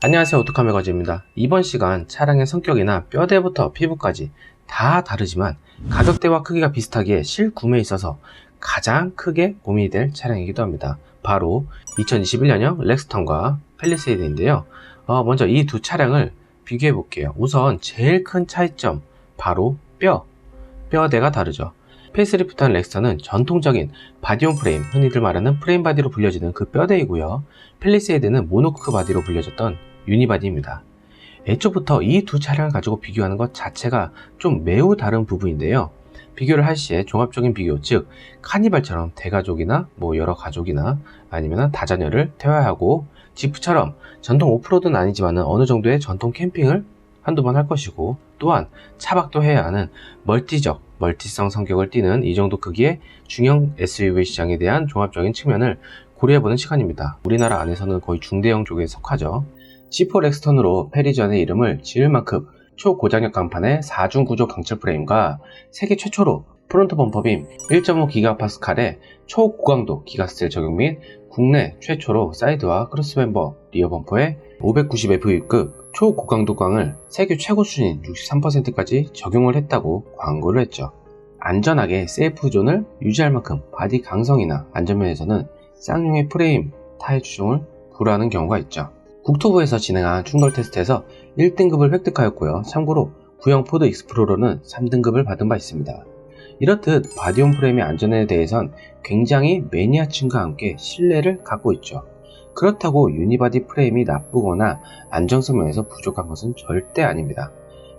안녕하세요, 오토카메가즈입니다. 이번 시간 차량의 성격이나 뼈대부터 피부까지 다 다르지만 가격대와 크기가 비슷하기에 실구매에 있어서 가장 크게 고민이 될 차량이기도 합니다. 바로 2021년형 렉스턴과 팰리세이드인데요. 먼저 이 두 차량을 비교해 볼게요. 우선 제일 큰 차이점, 바로 뼈대가 다르죠. 페이스리프트한 렉스턴은 전통적인 바디온 프레임, 흔히들 말하는 프레임 바디로 불려지는 그 뼈대이고요. 팰리세이드는 모노코크 바디로 불려졌던 유니바디입니다. 애초부터 이 두 차량을 가지고 비교하는 것 자체가 좀 매우 다른 부분인데요. 비교를 할 시에 종합적인 비교, 즉 카니발처럼 대가족이나 여러 가족이나 아니면 다자녀를 태워하고, 지프처럼 전통 오프로드는 아니지만 어느 정도의 전통 캠핑을 한두 번 할 것이고, 또한 차박도 해야 하는 멀티성 성격을 띠는 이 정도 크기의 중형 SUV 시장에 대한 종합적인 측면을 고려해보는 시간입니다. 우리나라 안에서는 거의 중대형 쪽에 속하죠. C4 렉스턴으로 페리전의 이름을 지을 만큼 초고장력 강판의 4중 구조 강철 프레임과 세계 최초로 프론트 범퍼빔 1.5GPa의 초고강도 기가스틸 적용 및 국내 최초로 사이드와 크로스멤버 리어 범퍼에 590FE급 초고강도 광을 세계 최고 순위 63%까지 적용을 했다고 광고를 했죠. 안전하게 세이프 존을 유지할 만큼 바디 강성이나 안전면에서는 쌍용의 프레임 타의 추종을 불허하는 경우가 있죠. 국토부에서 진행한 충돌 테스트에서 1등급을 획득하였고요. 참고로 구형 포드 익스플로러는 3등급을 받은 바 있습니다. 이렇듯 바디온 프레임의 안전에 대해선 굉장히 매니아층과 함께 신뢰를 갖고 있죠. 그렇다고 유니바디 프레임이 나쁘거나 안정성 면에서 부족한 것은 절대 아닙니다.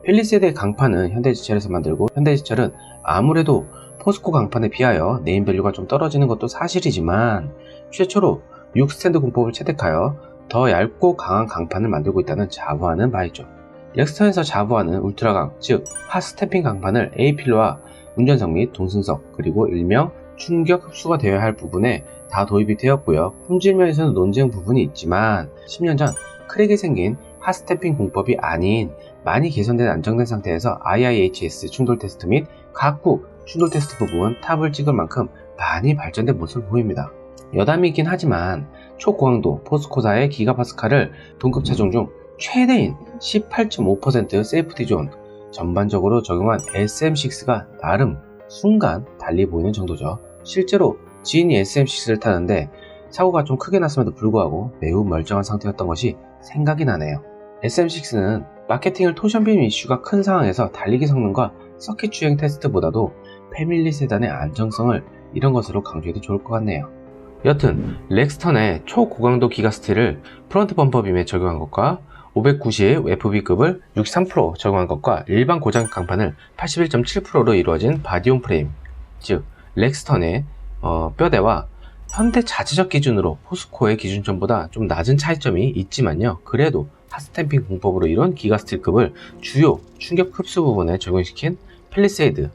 팰리세이드의 강판은 현대제철에서 만들고, 현대제철은 아무래도 포스코 강판에 비하여 네임밸류가 좀 떨어지는 것도 사실이지만 최초로 6스탠드 공법을 채택하여 더 얇고 강한 강판을 만들고 있다는 자부하는 바이죠. 렉스턴에서 자부하는 울트라강, 즉 핫스탬핑 강판을 A필러와 운전석 및 동승석, 그리고 일명 충격 흡수가 되어야 할 부분에 다 도입이 되었고요. 품질 면에서는 논쟁 부분이 있지만 10년 전 크랙이 생긴 핫스탬핑 공법이 아닌 많이 개선된 안정된 상태에서 IIHS 충돌 테스트 및 각국 충돌 테스트 부분 탑을 찍을 만큼 많이 발전된 모습을 보입니다. 여담이긴 하지만 초고강도 포스코사의 기가파스칼을 동급 차종 중 최대인 18.5% 세이프티 존 전반적으로 적용한 SM6가 나름 순간 달리 보이는 정도죠. 실제로 지인이 SM6를 타는데 사고가 좀 크게 났음에도 불구하고 매우 멀쩡한 상태였던 것이 생각이 나네요. SM6는 마케팅을 토션빔 이슈가 큰 상황에서 달리기 성능과 서킷 주행 테스트보다도 패밀리 세단의 안정성을 이런 것으로 강조해도 좋을 것 같네요. 여튼 렉스턴의 초고강도 기가스틸을 프론트 범퍼빔에 적용한 것과 590FB급을 63% 적용한 것과 일반 고장 강판을 81.7%로 이루어진 바디온 프레임, 즉 렉스턴의 뼈대와 현대 자체적 기준으로 포스코의 기준점보다 좀 낮은 차이점이 있지만요, 그래도 핫스탬핑 공법으로 이룬 기가스틸급을 주요 충격 흡수 부분에 적용시킨 팰리세이드,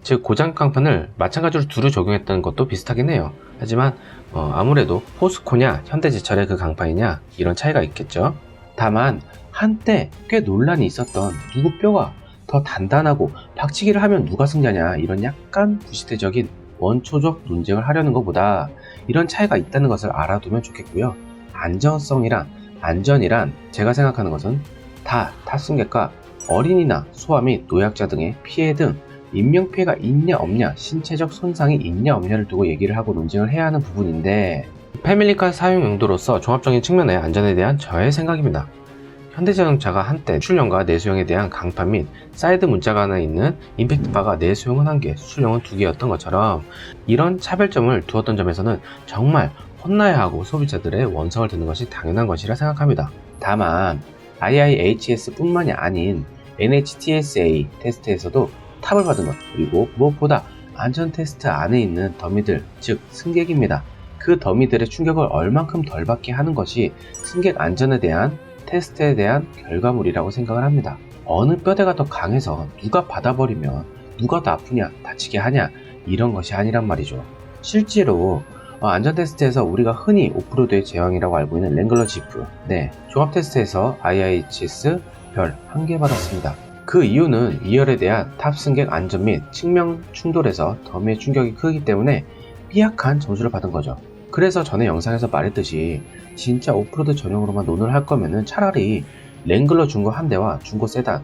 즉 고장 강판을 마찬가지로 두루 적용했다는 것도 비슷하긴 해요. 하지만 아무래도 포스코냐 현대제철의 그 강판이냐 이런 차이가 있겠죠. 다만 한때 꽤 논란이 있었던 누구 뼈가 더 단단하고 박치기를 하면 누가 승자냐, 이런 약간 부시대적인 원초적 논쟁을 하려는 것보다 이런 차이가 있다는 것을 알아두면 좋겠고요. 안전이란 제가 생각하는 것은 다 탑승객과 어린이나 소아 및 노약자 등의 피해 등 인명피해가 있냐 없냐, 신체적 손상이 있냐 없냐를 두고 얘기를 하고 논쟁을 해야 하는 부분인데, 패밀리카 사용 용도로서 종합적인 측면의 안전에 대한 저의 생각입니다. 현대자동차가 한때 수출용과 내수용에 대한 강판 및 사이드 문자가 하나 있는 임팩트바가 내수용은 1개, 수출용은 2개였던 것처럼 이런 차별점을 두었던 점에서는 정말 혼나야 하고 소비자들의 원성을 듣는 것이 당연한 것이라 생각합니다. 다만 IIHS 뿐만이 아닌 NHTSA 테스트에서도 탑을 받은 것, 그리고 무엇보다 안전 테스트 안에 있는 더미들, 즉 승객입니다. 그 더미들의 충격을 얼만큼 덜 받게 하는 것이 승객 안전에 대한 테스트에 대한 결과물이라고 생각을 합니다. 어느 뼈대가 더 강해서 누가 받아버리면 누가 더 아프냐, 다치게 하냐, 이런 것이 아니란 말이죠. 실제로 안전 테스트에서 우리가 흔히 오프로드의 제왕이라고 알고 있는 랭글러 지프, 종합 테스트에서 IIHS 별 1개 받았습니다. 그 이유는 2열에 대한 탑승객 안전 및 측면 충돌에서 더미의 충격이 크기 때문에 삐약한 점수를 받은 거죠. 그래서 전에 영상에서 말했듯이 진짜 오프로드 전용으로만 논을 할 거면은 차라리 랭글러 중고 한 대와 중고 세단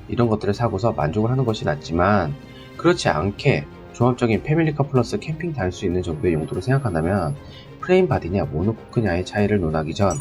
이런 것들을 사고서 만족을 하는 것이 낫지만, 그렇지 않게 종합적인 패밀리카 플러스 캠핑 다닐 수 있는 정도의 용도로 생각한다면 프레임 바디냐 모노코크냐의 차이를 논하기 전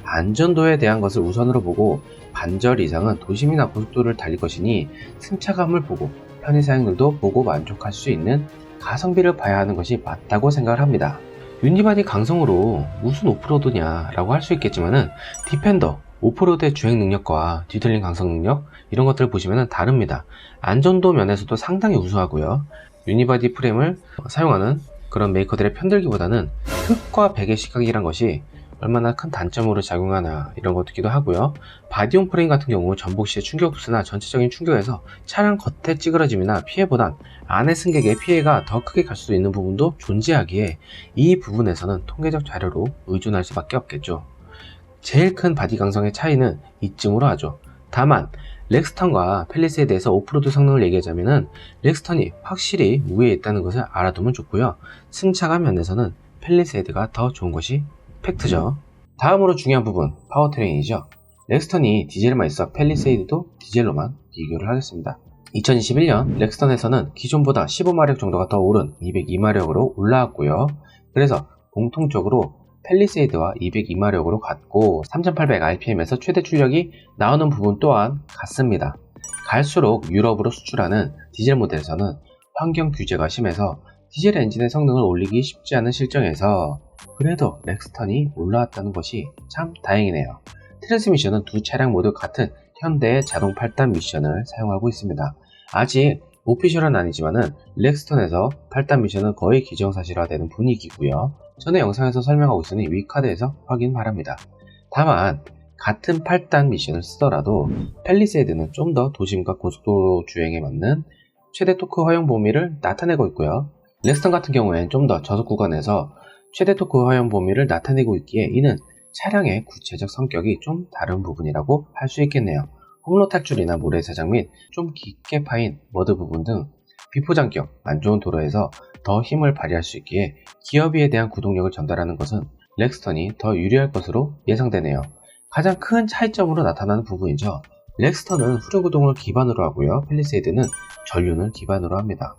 안전도에 대한 것을 우선으로 보고 반절 이상은 도심이나 고속도로를 달릴 것이니 승차감을 보고 편의사양들도 보고 만족할 수 있는 가성비를 봐야 하는 것이 맞다고 생각을 합니다. 유니바디 강성으로 무슨 오프로드냐 라고 할 수 있겠지만은 디펜더 오프로드의 주행 능력과 뒤틀림 강성 능력 이런 것들을 보시면 다릅니다. 안전도 면에서도 상당히 우수하고요. 유니바디 프레임을 사용하는 그런 메이커들의 편들기보다는 흙과 백의 시각이란 것이 얼마나 큰 단점으로 작용하나 이런 것이기도 하고요. 바디온 프레임 같은 경우 전복 시의 충격 흡수나 전체적인 충격에서 차량 겉에 찌그러짐이나 피해보단 안의 승객의 피해가 더 크게 갈 수도 있는 부분도 존재하기에 이 부분에서는 통계적 자료로 의존할 수밖에 없겠죠. 제일 큰 바디 강성의 차이는 이쯤으로 하죠. 다만 렉스턴과 팰리세이드에서 오프로드 성능을 얘기하자면은 렉스턴이 확실히 우위에 있다는 것을 알아두면 좋고요. 승차감 면에서는 팰리세이드가 더 좋은 것이 팩트죠. 다음으로 중요한 부분, 파워트레인이죠. 렉스턴이 디젤만 있어 팰리세이드도 디젤로만 비교를 하겠습니다. 2021년 렉스턴에서는 기존보다 15마력 정도가 더 오른 202마력으로 올라왔고요. 그래서 공통적으로 팰리세이드와 202마력으로 같고 3800rpm에서 최대 출력이 나오는 부분 또한 같습니다. 갈수록 유럽으로 수출하는 디젤 모델에서는 환경 규제가 심해서 디젤 엔진의 성능을 올리기 쉽지 않은 실정에서 그래도 렉스턴이 올라왔다는 것이 참 다행이네요. 트랜스미션은 두 차량 모두 같은 현대의 자동 8단 미션을 사용하고 있습니다. 아직 오피셜은 아니지만은 렉스턴에서 8단 미션은 거의 기정사실화되는 분위기고요. 전에 영상에서 설명하고 있으니 위카드에서 확인 바랍니다. 다만 같은 8단 미션을 쓰더라도 팰리세이드는 좀 더 도심과 고속도로 주행에 맞는 최대 토크 허용 범위를 나타내고 있고요. 렉스턴 같은 경우엔 좀 더 저속 구간에서 최대 토크 허용 범위를 나타내고 있기에 이는 차량의 구체적 성격이 좀 다른 부분이라고 할 수 있겠네요. 홍로 탈출이나 모래사장 및 좀 깊게 파인 머드 부분 등 비포장격 안 좋은 도로에서 더 힘을 발휘할 수 있기에 기어비에 대한 구동력을 전달하는 것은 렉스턴이 더 유리할 것으로 예상되네요. 가장 큰 차이점으로 나타나는 부분이죠. 렉스턴은 후륜구동을 기반으로 하고요. 팰리세이드는 전륜을 기반으로 합니다.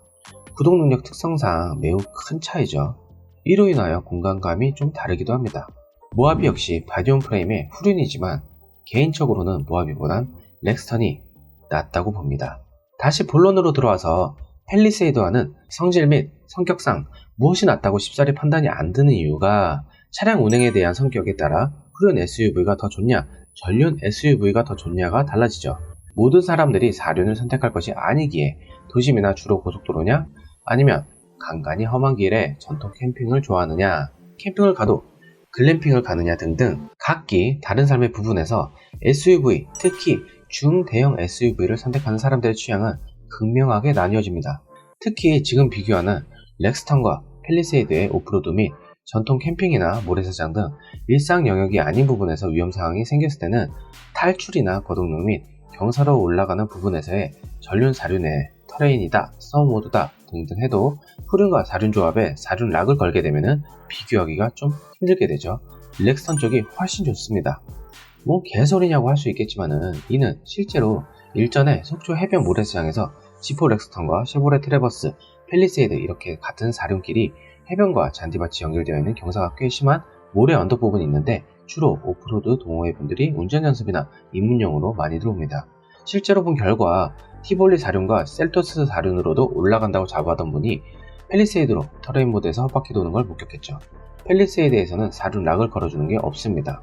구동 능력 특성상 매우 큰 차이죠. 이로 인하여 공간감이 좀 다르기도 합니다. 모하비 역시 바디온 프레임의 후륜이지만 개인적으로는 모하비보단 렉스턴이 낫다고 봅니다. 다시 본론으로 들어와서 팰리세이드와는 성질 및 성격상 무엇이 낫다고 쉽사리 판단이 안 드는 이유가 차량 운행에 대한 성격에 따라 후륜 SUV가 더 좋냐, 전륜 SUV가 더 좋냐가 달라지죠. 모든 사람들이 4륜을 선택할 것이 아니기에 도심이나 주로 고속도로냐, 아니면 간간히 험한 길에 전통 캠핑을 좋아하느냐, 캠핑을 가도 글램핑을 가느냐 등등 각기 다른 삶의 부분에서 SUV, 특히 중대형 SUV를 선택하는 사람들의 취향은 극명하게 나뉘어집니다. 특히 지금 비교하는 렉스턴과 팰리세이드의 오프로드 및 전통 캠핑이나 모래사장 등 일상 영역이 아닌 부분에서 위험사항이 생겼을 때는 탈출이나 거동력 및 경사로 올라가는 부분에서의 전륜 4륜의 터레인이다, 서모드다 등등 해도 후륜과 4륜 조합에 4륜 락을 걸게 되면 비교하기가 좀 힘들게 되죠. 렉스턴 쪽이 훨씬 좋습니다. 뭐 개소리냐고 할 수 있겠지만은 이는 실제로 일전에 속초 해변 모래사장에서 지포 렉스턴과 쉐보레 트래버스, 팰리세이드 이렇게 같은 4륜끼리 해변과 잔디밭이 연결되어 있는 경사가 꽤 심한 모래 언덕 부분이 있는데 주로 오프로드 동호회 분들이 운전 연습이나 입문용으로 많이 들어옵니다. 실제로 본 결과 티볼리 4륜과 셀토스 4륜으로도 올라간다고 자부하던 분이 팰리세이드로 터레인 모드에서 헛바퀴 도는 걸 목격했죠. 팰리세이드에서는 4륜 락을 걸어주는 게 없습니다.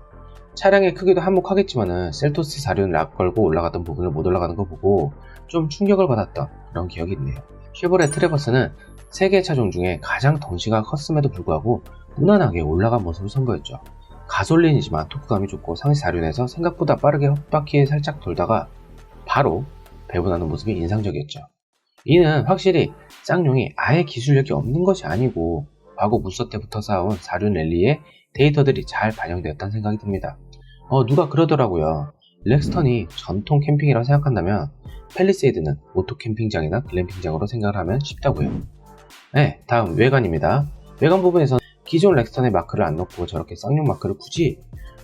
차량의 크기도 한몫하겠지만은 셀토스 4륜 락 걸고 올라가던 부분을 못 올라가는 거 보고 좀 충격을 받았던 그런 기억이 있네요. 쉐보레 트래버스는 3개의 차종 중에 가장 덩치가 컸음에도 불구하고 무난하게 올라간 모습을 선보였죠. 가솔린이지만 토크감이 좋고 상시 4륜에서 생각보다 빠르게 헛바퀴에 살짝 돌다가 바로 배분하는 모습이 인상적이었죠. 이는 확실히 쌍용이 아예 기술력이 없는 것이 아니고 과거 무서 때부터 쌓아온 4륜 랠리의 데이터들이 잘 반영되었다는 생각이 듭니다. 누가 그러더라고요. 렉스턴이 전통 캠핑이라고 생각한다면 팰리세이드는 오토 캠핑장이나 글램핑장으로 생각을 하면 쉽다고요. 네, 다음 외관입니다. 외관 부분에서는 기존 렉스턴에 마크를 안 넣고 저렇게 쌍용 마크를 굳이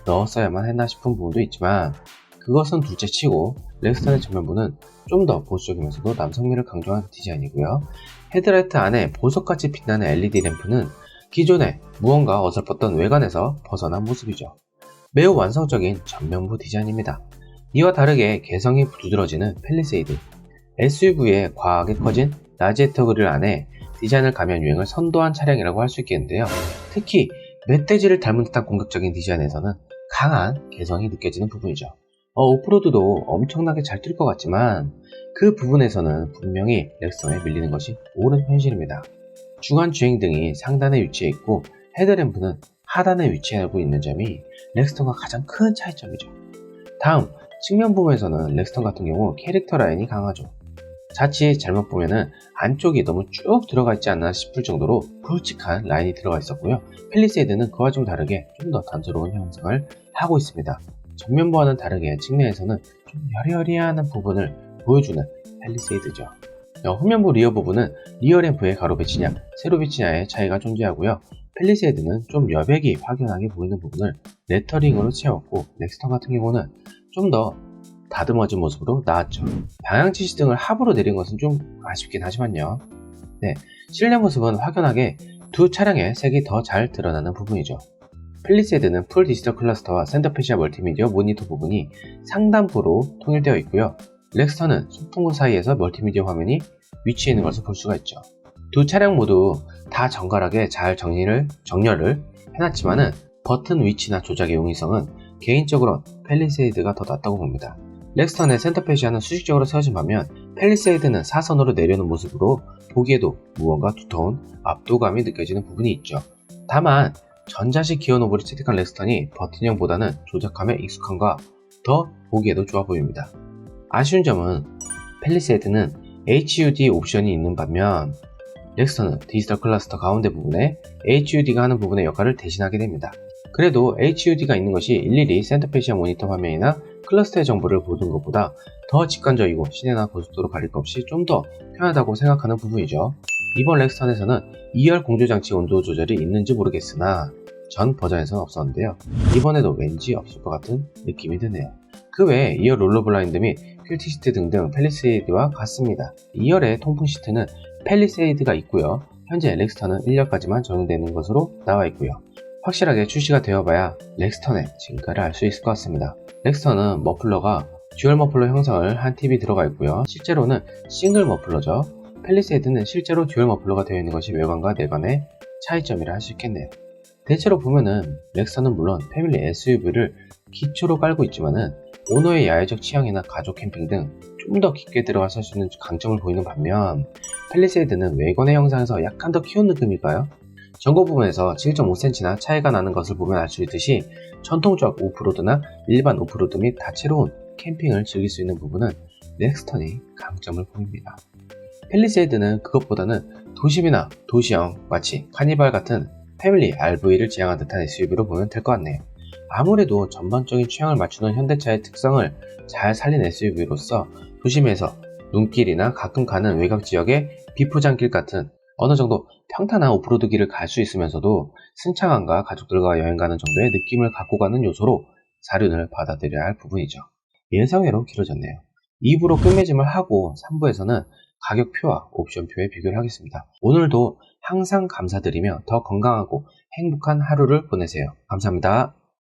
넣었어야만 했나 싶은 부분도 있지만 그것은 둘째치고 렉스턴의 전면부는 좀 더 보수적이면서도 남성미를 강조한 디자인이고요. 헤드라이트 안에 보석같이 빛나는 LED 램프는 기존에 무언가 어설펐던 외관에서 벗어난 모습이죠. 매우 완성적인 전면부 디자인입니다. 이와 다르게 개성이 두드러지는 팰리세이드, SUV의 과하게 커진 라지에터 그릴 안에 디자인을 가미한 유행을 선도한 차량이라고 할 수 있겠는데요. 특히 멧돼지를 닮은 듯한 공격적인 디자인에서는 강한 개성이 느껴지는 부분이죠. 오프로드도 엄청나게 잘 뛸 것 같지만 그 부분에서는 분명히 렉스턴에 밀리는 것이 옳은 현실입니다. 중앙 주행등이 상단에 위치해 있고 헤드램프는 하단에 위치하고 있는 점이 렉스턴과 가장 큰 차이점이죠. 다음, 측면 부분에서는 렉스턴 같은 경우 캐릭터 라인이 강하죠. 자칫 잘못 보면은 안쪽이 너무 쭉 들어가 있지 않나 싶을 정도로 굵직한 라인이 들어가 있었고요. 팰리세이드는 그와 좀 다르게 좀 더 단조로운 형상을 하고 있습니다. 전면부와는 다르게 측면에서는 좀 여리여리한 부분을 보여주는 팰리세이드죠. 후면부 리어 부분은 리어 램프의 가로 배치냐, 세로 배치냐의 차이가 존재하고요. 팰리세이드는 좀 여백이 확연하게 보이는 부분을 레터링으로 채웠고 렉스턴 같은 경우는 좀 더 다듬어진 모습으로 나왔죠. 방향치 시등을 합으로 내린 것은 좀 아쉽긴 하지만요. 실내 모습은 확연하게 두 차량의 색이 더 잘 드러나는 부분이죠. 팰리세이드는 풀 디지털 클러스터와 센터페시아 멀티미디어 모니터 부분이 상단부로 통일되어 있고요. 렉스턴은 소품구 사이에서 멀티미디어 화면이 위치해 있는 것을 볼 수가 있죠. 두 차량 모두 다 정갈하게 잘 정렬을 해놨지만은 버튼 위치나 조작의 용이성은 개인적으로 팰리세이드가 더 낫다고 봅니다. 렉스턴의 센터페시아는 수직적으로 세워진 반면 팰리세이드는 사선으로 내려오는 모습으로 보기에도 무언가 두터운 압도감이 느껴지는 부분이 있죠. 다만 전자식 기어 노브를 채택한 렉스턴이 버튼형보다는 조작감에 익숙함과 더 보기에도 좋아 보입니다. 아쉬운 점은 팰리세이드는 HUD 옵션이 있는 반면 렉스턴은 디지털 클러스터 가운데 부분에 HUD가 하는 부분의 역할을 대신하게 됩니다. 그래도 HUD가 있는 것이 일일이 센터페시아 모니터 화면이나 클러스터의 정보를 보는 것보다 더 직관적이고 시내나 고속도로 가릴 것 없이 좀 더 편하다고 생각하는 부분이죠. 이번 렉스턴에서는 2열 공조장치 온도 조절이 있는지 모르겠으나 전 버전에서는 없었는데요. 이번에도 왠지 없을 것 같은 느낌이 드네요. 그 외에 2열 롤러 블라인드 및 큐티 시트 등등 팰리세이드와 같습니다. 2열의 통풍 시트는 팰리세이드가 있고요. 현재 렉스턴은 1열까지만 적용되는 것으로 나와 있고요. 확실하게 출시가 되어봐야 렉스턴의 진가를 알 수 있을 것 같습니다. 렉스턴은 머플러가 듀얼 머플러 형상을 한 팁이 들어가 있고요. 실제로는 싱글 머플러죠. 팰리세이드는 실제로 듀얼 머플러가 되어 있는 것이 외관과 내관의 차이점이라 할 수 있겠네요. 대체로 보면은 렉스턴은 물론 패밀리 SUV를 기초로 깔고 있지만은 오너의 야외적 취향이나 가족 캠핑 등 좀 더 깊게 들어가서 할 수 있는 강점을 보이는 반면 팰리세이드는 외관의 형상에서 약간 더 키운 느낌일까요? 전고 부분에서 7.5cm나 차이가 나는 것을 보면 알 수 있듯이 전통적 오프로드나 일반 오프로드 및 다채로운 캠핑을 즐길 수 있는 부분은 렉스턴이 강점을 보입니다. 팰리세이드는 그것보다는 도심이나 도시형 마치 카니발 같은 패밀리 RV를 지향한 듯한 SUV로 보면 될 것 같네요. 아무래도 전반적인 취향을 맞추는 현대차의 특성을 잘 살린 SUV로서 도심에서 눈길이나 가끔 가는 외곽 지역의 비포장길 같은 어느 정도 평탄한 오프로드 길을 갈 수 있으면서도 승차감과 가족들과 여행 가는 정도의 느낌을 갖고 가는 요소로 사륜을 받아들여야 할 부분이죠. 예상외로 길어졌네요. 2부로 끝맺음을 하고 3부에서는 가격표와 옵션표의 비교를 하겠습니다. 오늘도 항상 감사드리며 더 건강하고 행복한 하루를 보내세요. 감사합니다.